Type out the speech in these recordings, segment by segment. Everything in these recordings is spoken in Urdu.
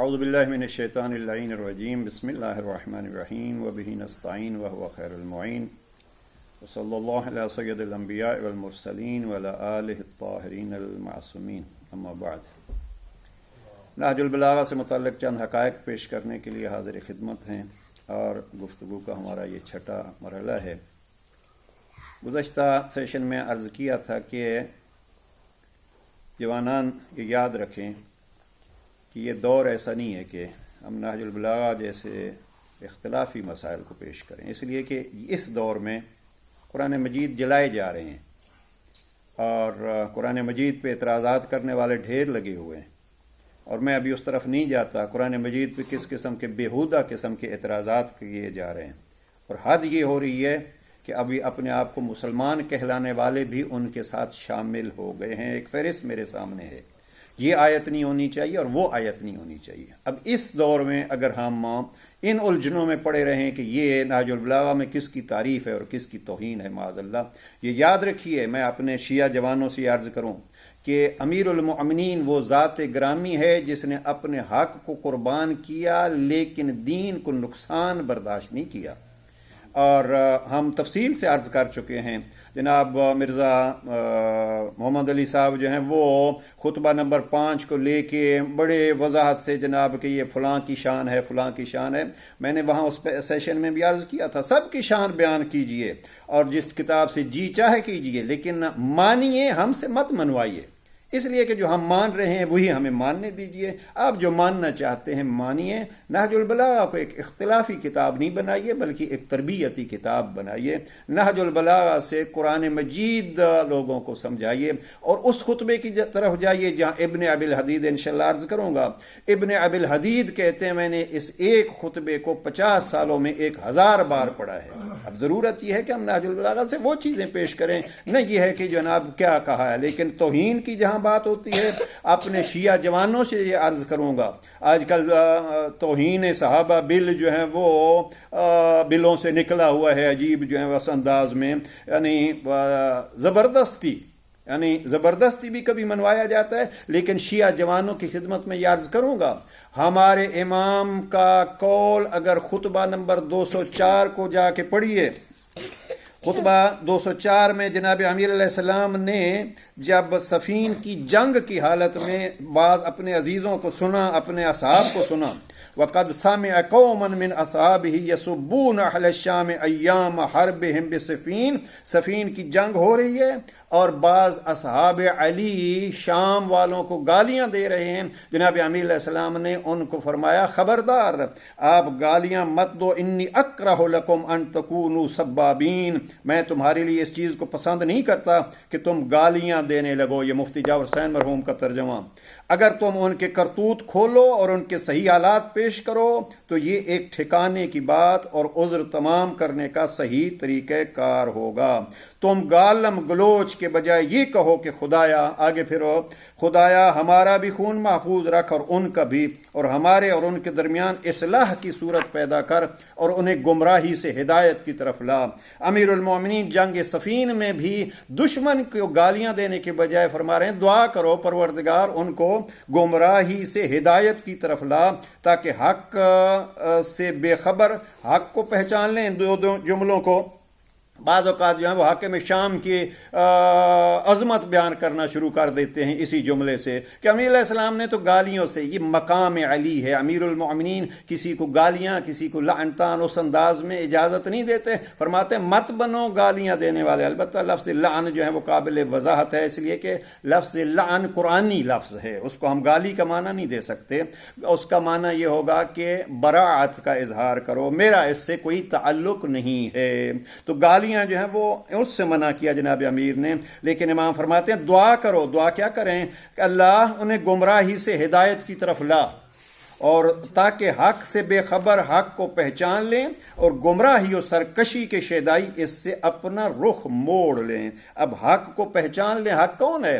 اعوذ باللہ من الشیطان اللعین الرجیم بسم اللہ الرحمن الرحیم وبہ نستعین وہو خیر المعین وصلی اللہ علی سید الانبیاء والمرسلین وعلی آلہ الطاہرین المعصومین اما بعد۔ نہج البلاغہ سے متعلق چند حقائق پیش کرنے کے لیے حاضر خدمت ہیں اور گفتگو کا ہمارا یہ چھٹا مرحلہ ہے۔ گزشتہ سیشن میں عرض کیا تھا کہ جوانان یہ یاد رکھیں کہ یہ دور ایسا نہیں ہے کہ ہم نہج البلاغہ جیسے اختلافی مسائل کو پیش کریں، اس لیے کہ اس دور میں قرآن مجید جلائے جا رہے ہیں اور قرآن مجید پہ اعتراضات کرنے والے ڈھیر لگے ہوئے ہیں، اور میں ابھی اس طرف نہیں جاتا قرآن مجید پہ کس قسم کے بیہودہ قسم کے اعتراضات کیے جا رہے ہیں، اور حد یہ ہو رہی ہے کہ ابھی اپنے آپ کو مسلمان کہلانے والے بھی ان کے ساتھ شامل ہو گئے ہیں۔ ایک فہرست میرے سامنے ہے، یہ آیت نہیں ہونی چاہیے اور وہ آیت نہیں ہونی چاہیے۔ اب اس دور میں اگر ہم ان الجھنوں میں پڑے رہیں کہ یہ نہج البلاغہ میں کس کی تعریف ہے اور کس کی توہین ہے، معاذ اللہ، یہ یاد رکھیے۔ میں اپنے شیعہ جوانوں سے عرض کروں کہ امیر المؤمنین وہ ذات گرامی ہے جس نے اپنے حق کو قربان کیا لیکن دین کو نقصان برداشت نہیں کیا، اور ہم تفصیل سے عرض کر چکے ہیں۔ جناب مرزا محمد علی صاحب جو ہیں وہ خطبہ نمبر 5 کو لے کے بڑے وضاحت سے جناب کہ یہ فلاں کی شان ہے، فلاں کی شان ہے۔ میں نے وہاں اس پہ سیشن میں بھی عرض کیا تھا، سب کی شان بیان کیجئے اور جس کتاب سے جی چاہے کیجئے، لیکن مانیے، ہم سے مت منوائیے، اس لیے کہ جو ہم مان رہے ہیں وہی ہمیں ماننے دیجئے۔ آپ جو ماننا چاہتے ہیں مانیے۔ نہج البلاغہ کو ایک اختلافی کتاب نہیں بنائیے بلکہ ایک تربیتی کتاب بنائیے۔ نہج البلاغہ سے قرآن مجید لوگوں کو سمجھائیے اور اس خطبے کی طرف جائیے جہاں ابن ابی الحدید انشاءاللہ عرض کروں گا۔ ابن ابی الحدید کہتے ہیں میں نے اس ایک خطبے کو 50 سالوں میں 1000 بار پڑھا ہے۔ اب ضرورت یہ ہے کہ ہم نہج البلاغہ سے وہ چیزیں پیش کریں، نہ یہ ہے کہ جناب کیا کہا ہے، لیکن توہین کی جہاں بات ہوتی ہے اپنے شیعہ جوانوں سے یہ عرض کروں گا۔ آج کل توہین صحابہ بل جو ہیں وہ بلوں سے نکلا ہوا ہے، عجیب جو ہے بس انداز میں، یعنی زبردستی بھی کبھی منوایا جاتا ہے۔ لیکن شیعہ جوانوں کی خدمت میں یہ عرض کروں گا، ہمارے امام کا قول اگر خطبہ نمبر 204 کو جا کے پڑھیے، خطبہ 204 میں جناب امیر علیہ السلام نے جب صفین کی جنگ کی حالت میں بعض اپنے عزیزوں کو سنا، اپنے اصحاب کو سنا، وَقَدْ سَمِعَ قَوْمًا مِّنْ أَصْحَابِهِ يَسُبُّونَ أَهْلَ الشَّامِ أَيَّامَ حَرْبِهِمْ بِصِفِّينَ، صفین کی جنگ ہو رہی ہے اور بعض اصحاب علی شام والوں کو گالیاں دے رہے ہیں۔ جناب امیر علیہ السلام نے ان کو فرمایا خبردار، آپ گالیاں مت دو، انی اکرہ لکم ان تکونوا سبابین، میں تمہارے لیے اس چیز کو پسند نہیں کرتا کہ تم گالیاں دینے لگو۔ یہ مفتی جاور حسین مرحوم کا ترجمہ۔ اگر تم ان کے کرتوت کھولو اور ان کے صحیح حالات پیش کرو تو یہ ایک ٹھکانے کی بات اور عذر تمام کرنے کا صحیح طریقہ کار ہوگا۔ تم گالم گلوچ کے بجائے یہ کہو کہ خدایا، آگے پھرو، خدایا ہمارا بھی خون محفوظ رکھ اور ان کا بھی، اور ہمارے اور ان کے درمیان اصلاح کی صورت پیدا کر اور انہیں گمراہی سے ہدایت کی طرف لا۔ امیر المومنین جنگ صفین میں بھی دشمن کو گالیاں دینے کے بجائے فرما رہے ہیں دعا کرو پروردگار ان کو گمراہی سے ہدایت کی طرف لا تاکہ حق سے بے خبر حق کو پہچان لیں۔ دو جملوں کو بعض اوقات جو ہیں وہ حاکم شام کی عظمت بیان کرنا شروع کر دیتے ہیں اسی جملے سے کہ امیر علیہ السلام نے تو گالیوں سے، یہ مقام علی ہے، امیر المؤمنین کسی کو گالیاں، کسی کو لعنتان اس انداز میں اجازت نہیں دیتے، فرماتے ہیں مت بنو گالیاں دینے والے۔ البتہ لفظ لعن جو ہے وہ قابل وضاحت ہے، اس لیے کہ لفظ لعن قرآنی لفظ ہے، اس کو ہم گالی کا معنی نہیں دے سکتے۔ اس کا معنی یہ ہوگا کہ براعت کا اظہار کرو، میرا اس سے کوئی تعلق نہیں ہے۔ تو گالی جو ہیں وہ اس سے منع کیا جناب امیر نے، لیکن امام فرماتے ہیں دعا کرو۔ دعا کیا کریں کہ اللہ انہیں گمراہی سے ہدایت کی طرف لا اور تاکہ حق سے بے خبر حق کو پہچان لیں اور گمراہی و سرکشی کے شیدائی اس سے اپنا رخ موڑ لیں۔ اب حق کو پہچان لیں، حق کون ہے؟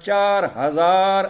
4000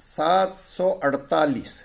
748।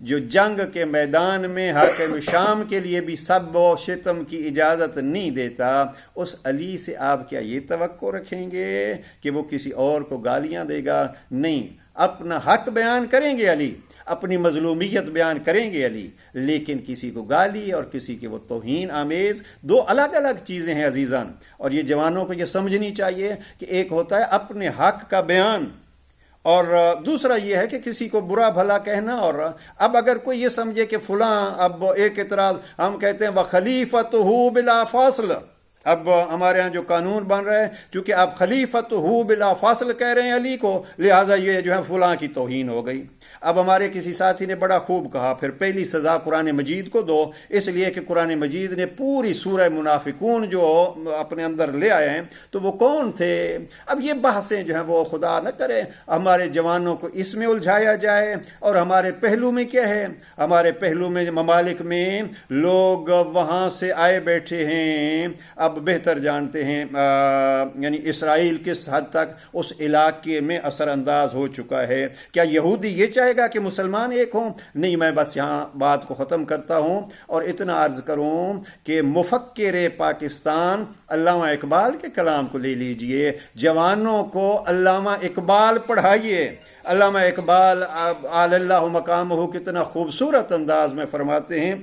جو جنگ کے میدان میں حاکم شام کے لیے بھی سب و شتم کی اجازت نہیں دیتا، اس علی سے آپ کیا یہ توقع رکھیں گے کہ وہ کسی اور کو گالیاں دے گا؟ نہیں، اپنا حق بیان کریں گے علی، اپنی مظلومیت بیان کریں گے علی، لیکن کسی کو گالی اور کسی کے وہ توہین آمیز دو الگ الگ چیزیں ہیں عزیزان۔ اور یہ جوانوں کو یہ سمجھنی چاہیے کہ ایک ہوتا ہے اپنے حق کا بیان، اور دوسرا یہ ہے کہ کسی کو برا بھلا کہنا۔ اور اب اگر کوئی یہ سمجھے کہ فلاں، اب ایک اعتراض ہم کہتے ہیں وَخَلِيفَتُهُ بِلَا فَاصِلَ، اب ہمارے ہاں جو قانون بن رہا ہے، چونکہ آپ خلیفۃ بلا فاصل کہہ رہے ہیں علی کو، لہٰذا یہ جو ہے فلاں کی توہین ہو گئی۔ اب ہمارے کسی ساتھی نے بڑا خوب کہا، پھر پہلی سزا قرآن مجید کو دو، اس لیے کہ قرآن مجید نے پوری سورہ منافقون جو اپنے اندر لے آئے ہیں، تو وہ کون تھے؟ اب یہ بحثیں جو ہیں وہ خدا نہ کرے ہمارے جوانوں کو اس میں الجھایا جائے۔ اور ہمارے پہلو میں کیا ہے؟ ہمارے پہلو میں ممالک میں لوگ وہاں سے آئے بیٹھے ہیں، اب بہتر جانتے ہیں یعنی اسرائیل کس حد تک اس علاقے میں اثر انداز ہو چکا ہے۔ کیا یہودی یہ چاہے گا کہ مسلمان ایک ہوں؟ نہیں۔ میں بس یہاں بات کو ختم کرتا ہوں اور اتنا عرض کروں کہ مفکر پاکستان علامہ اقبال کے کلام کو لے لیجئے، جوانوں کو علامہ اقبال پڑھائیے۔ علامہ اقبال اعلی اللہ مقامہ کتنا خوبصورت انداز میں فرماتے ہیں،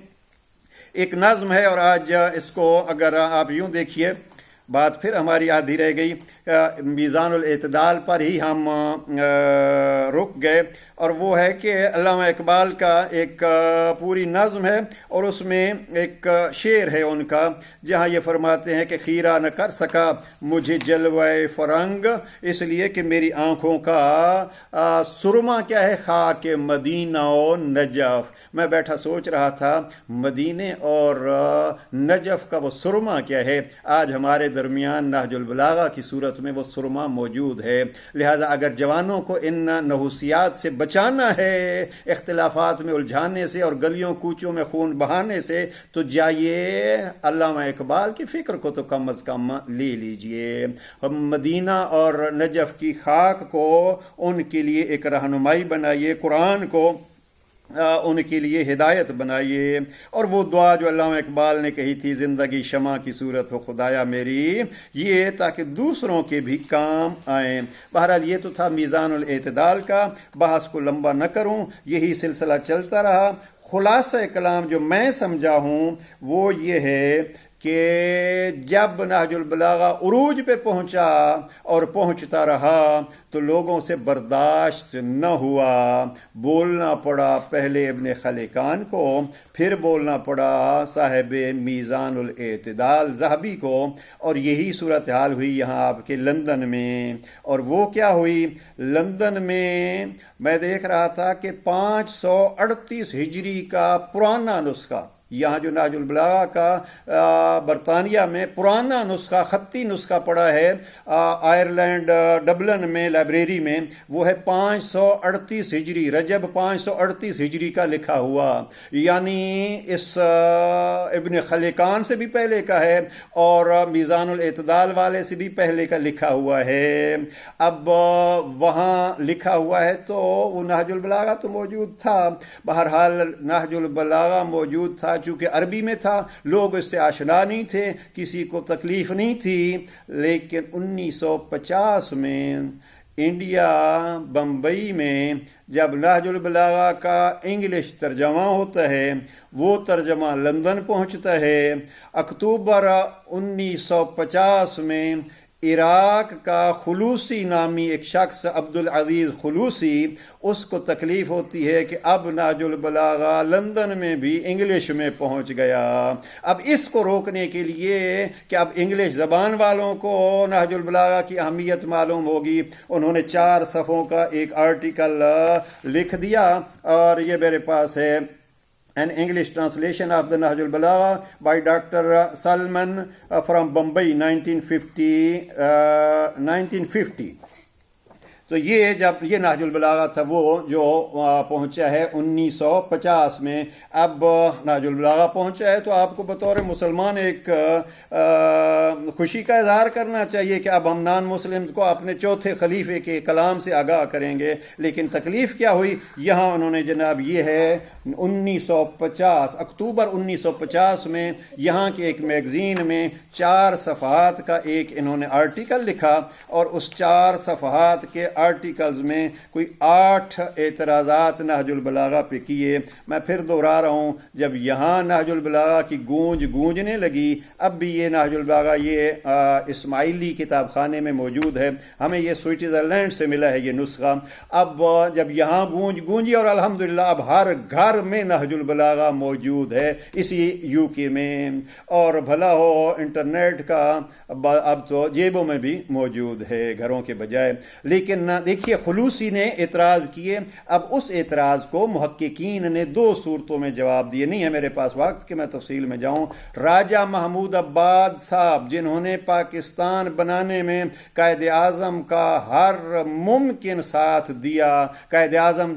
ایک نظم ہے، اور آج اس کو اگر آپ یوں دیکھیے، بات پھر ہماری آدھی رہ گئی، میزان الاعتدال پر ہی ہم رک گئے، اور وہ ہے کہ علامہ اقبال کا ایک پوری نظم ہے، اور اس میں ایک شعر ہے ان کا جہاں یہ فرماتے ہیں کہ خیرہ نہ کر سکا مجھے جلوہ فرنگ، اس لیے کہ میری آنکھوں کا سرما کیا ہے؟ خاک مدینہ و نجف۔ میں بیٹھا سوچ رہا تھا مدینے اور نجف کا وہ سرما کیا ہے؟ آج ہمارے درمیان نہج البلاغہ کی صورت میں وہ سرما موجود ہے۔ لہٰذا اگر جوانوں کو ان نحوسیات سے بچانا ہے، اختلافات میں الجھانے سے اور گلیوں کوچوں میں خون بہانے سے، تو جائیے علامہ اقبال کی فکر کو تو کم از کم لے لیجئے۔ مدینہ اور نجف کی خاک کو ان کے لیے ایک رہنمائی بنائیے، قرآن کو ان کے لیے ہدایت بنائیے۔ اور وہ دعا جو علامہ اقبال نے کہی تھی، زندگی شمع کی صورت ہو خدایا میری، یہ تاکہ دوسروں کے بھی کام آئیں۔ بہرحال یہ تو تھا میزان الاعتدال کا، بحث کو لمبا نہ کروں، یہی سلسلہ چلتا رہا۔ خلاصہ کلام جو میں سمجھا ہوں وہ یہ ہے کہ جب نہج البلاغہ عروج پہ پہنچا اور پہنچتا رہا تو لوگوں سے برداشت نہ ہوا، بولنا پڑا پہلے ابن خلقان کو، پھر بولنا پڑا صاحب میزان الاعتدال ذہبی کو، اور یہی صورتحال ہوئی یہاں آپ کے لندن میں۔ اور وہ کیا ہوئی لندن میں؟ میں دیکھ رہا تھا کہ 538 ہجری کا پرانا نسخہ، یہاں جو نہج البلاغہ کا برطانیہ میں پرانا نسخہ، خطی نسخہ پڑا ہے آئرلینڈ ڈبلن میں لائبریری میں، وہ ہے 538 ہجری، رجب 538 ہجری کا لکھا ہوا، یعنی اس ابن خلقان سے بھی پہلے کا ہے اور میزان الاعتدال والے سے بھی پہلے کا لکھا ہوا ہے۔ اب وہاں لکھا ہوا ہے تو وہ نہج البلاغہ تو موجود تھا، بہرحال نہج البلاغہ موجود تھا، چونکہ عربی میں تھا، لوگ اس سے آشنا نہیں تھے، کسی کو تکلیف نہیں تھی، لیکن 1950 میں انڈیا بمبئی میں جب نہج البلاغہ کا انگلش ترجمہ ہوتا ہے، وہ ترجمہ لندن پہنچتا ہے۔ اکتوبر 1950 میں عراق کا خلوصی نامی ایک شخص، عبدالعزیز خلوصی، اس کو تکلیف ہوتی ہے کہ اب نہج البلاغہ لندن میں بھی انگلش میں پہنچ گیا۔ اب اس کو روکنے کے لیے کہ اب انگلش زبان والوں کو نہج البلاغہ کی اہمیت معلوم ہوگی، انہوں نے 4 صفحوں کا ایک آرٹیکل لکھ دیا، اور یہ میرے پاس ہے، An English translation of the Nahj al-Balagha by Dr. Salman from Bombay, 1950. تو یہ جب یہ نہج البلاغہ تھا وہ جو پہنچا ہے 1950 میں. اب نہج البلاغہ پہنچا ہے تو آپ کو بطور مسلمان ایک خوشی کا اظہار کرنا چاہیے کہ اب ہم نان مسلمز کو اپنے چوتھے خلیفے کے کلام سے آگاہ کریں گے. لیکن تکلیف کیا ہوئی, یہاں انہوں نے جناب یہ ہے 1950 اکتوبر 1950 میں یہاں کی ایک میگزین میں 4 صفحات کا ایک انہوں نے آرٹیکل لکھا, اور اس 4 صفحات کے آرٹیکلز میں کوئی 8 اعتراضات نہج البلاغہ پہ کیے. میں پھر دوہرا رہا ہوں, جب یہاں نہج البلاغہ کی گونجنے لگی, اب بھی یہ نہج البلاغہ یہ اسماعیلی کتاب خانے میں موجود ہے, ہمیں یہ سوئٹزرلینڈ سے ملا ہے یہ نسخہ. اب جب یہاں گونجی اور الحمدللہ اب ہر گھر میں نہج البلاغہ موجود ہے اسی یو کے میں, اور بھلا ہو انٹرنیٹ کا اب تو جیبوں میں بھی موجود ہے گھروں کے بجائے. لیکن دیکھیے خلوصی نے اعتراض کیے. اب اس اعتراض کو محققین نے 2 صورتوں میں جواب دیے. نہیں ہے میرے پاس وقت کہ میں تفصیل میں جاؤں. راجہ محمود عباد صاحب جنہوں نے پاکستان بنانے میں قائد اعظم کا ہر ممکن ساتھ دیا, قائد اعظم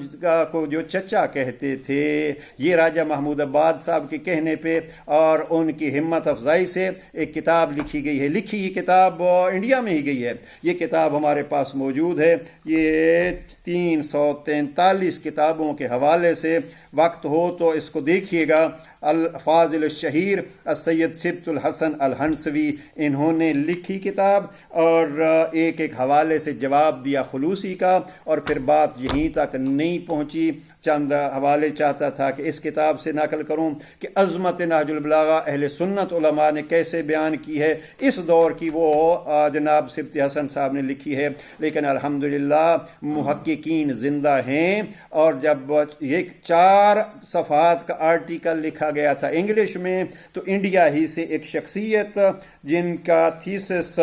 کو جو چچا کہتے تھے, یہ راجہ محمود عباد صاحب کے کہنے پہ اور ان کی ہمت افزائی سے ایک کتاب لکھی گئی ہے. لکھی یہ کتاب انڈیا میں ہی گئی ہے. یہ کتاب ہمارے پاس موجود ہے. یہ 343 کتابوں کے حوالے سے, وقت ہو تو اس کو دیکھیے گا. الفاضل الشہیر السید سبت الحسن الہنسوی انہوں نے لکھی کتاب, اور ایک حوالے سے جواب دیا خلوصی کا, اور پھر بات یہیں تک نہیں پہنچی. چند حوالے چاہتا تھا کہ اس کتاب سے نقل کروں کہ عظمت نہج البلاغہ اہل سنت علماء نے کیسے بیان کی ہے اس دور کی, وہ جناب سبت حسن صاحب نے لکھی ہے. لیکن الحمدللہ محققین زندہ ہیں, اور جب ایک 4 صفحات کا آرٹیکل لکھا گیا تھا انگلش میں, تو انڈیا ہی سے ایک شخصیت جن کا تھیسس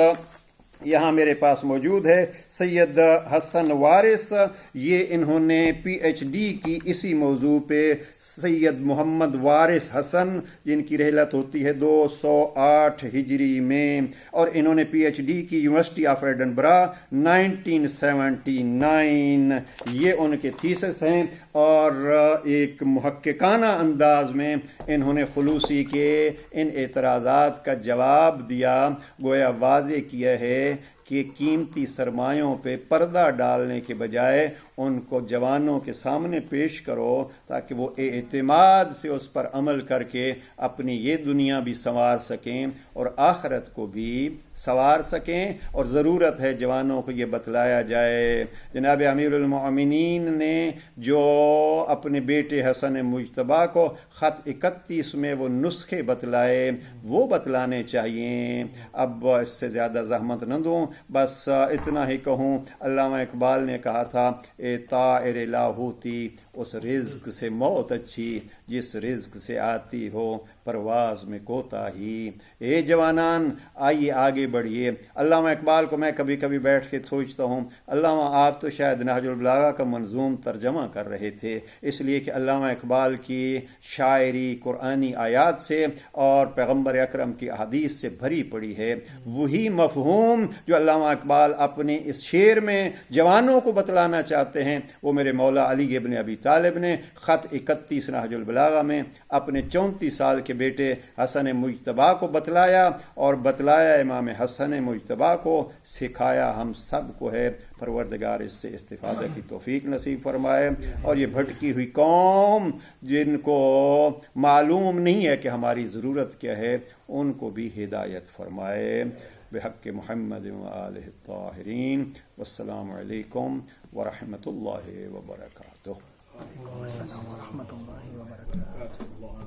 یہاں میرے پاس موجود ہے, سید حسن وارث, یہ انہوں نے پی ایچ ڈی کی اسی موضوع پہ. سید محمد وارث حسن جن کی رحلت ہوتی ہے 208 ہجری میں, اور انہوں نے پی ایچ ڈی کی یونیورسٹی آف ایڈنبرا 1979, یہ ان کے تھیسس ہیں. اور ایک محققانہ انداز میں انہوں نے خلوصی کے ان اعتراضات کا جواب دیا, گویا واضح کیا ہے کہ قیمتی سرمایوں پہ پردہ ڈالنے کے بجائے ان کو جوانوں کے سامنے پیش کرو تاکہ وہ اعتماد سے اس پر عمل کر کے اپنی یہ دنیا بھی سنوار سکیں اور آخرت کو بھی سنوار سکیں. اور ضرورت ہے جوانوں کو یہ بتلایا جائے. جناب امیر المؤمنین نے جو اپنے بیٹے حسن مجتبیٰ کو خط 31 میں وہ نسخے بتلائے وہ بتلانے چاہیے. اب اس سے زیادہ زحمت نہ دوں, بس اتنا ہی کہوں, علامہ اقبال نے کہا تھا اے طائر لاہوتی اس رزق سے موت اچھی جس رزق سے آتی ہو پرواز میں کوتاہی. اے جوانان آئیے آگے بڑھیے. علامہ اقبال کو میں کبھی کبھی بیٹھ کے سوچتا ہوں, علامہ آپ تو شاید نہج البلاغہ کا منظوم ترجمہ کر رہے تھے, اس لیے کہ علامہ اقبال کی شاعری قرآنی آیات سے اور پیغمبر اکرم کی احادیث سے بھری پڑی ہے. وہی مفہوم جو علامہ اقبال اپنے اس شعر میں جوانوں کو بتلانا چاہتے ہیں وہ میرے مولا علی ابن ابی طالب نے خط 31 نہج البلاغہ میں اپنے 34 سال کے بیٹے حسن مجتبیٰ کو بتلایا, اور بتلایا امام حسن مجتبیٰ کو, سکھایا ہم سب کو ہے. پروردگار اس سے استفادہ کی توفیق نصیب فرمائے, اور یہ بھٹکی ہوئی قوم جن کو معلوم نہیں ہے کہ ہماری ضرورت کیا ہے ان کو بھی ہدایت فرمائے. بحق محمد و آلہ الطاہرین. والسلام علیکم ورحمۃ اللہ وبرکاتہ. السلام ورحمۃ اللہ وبرکاتہ.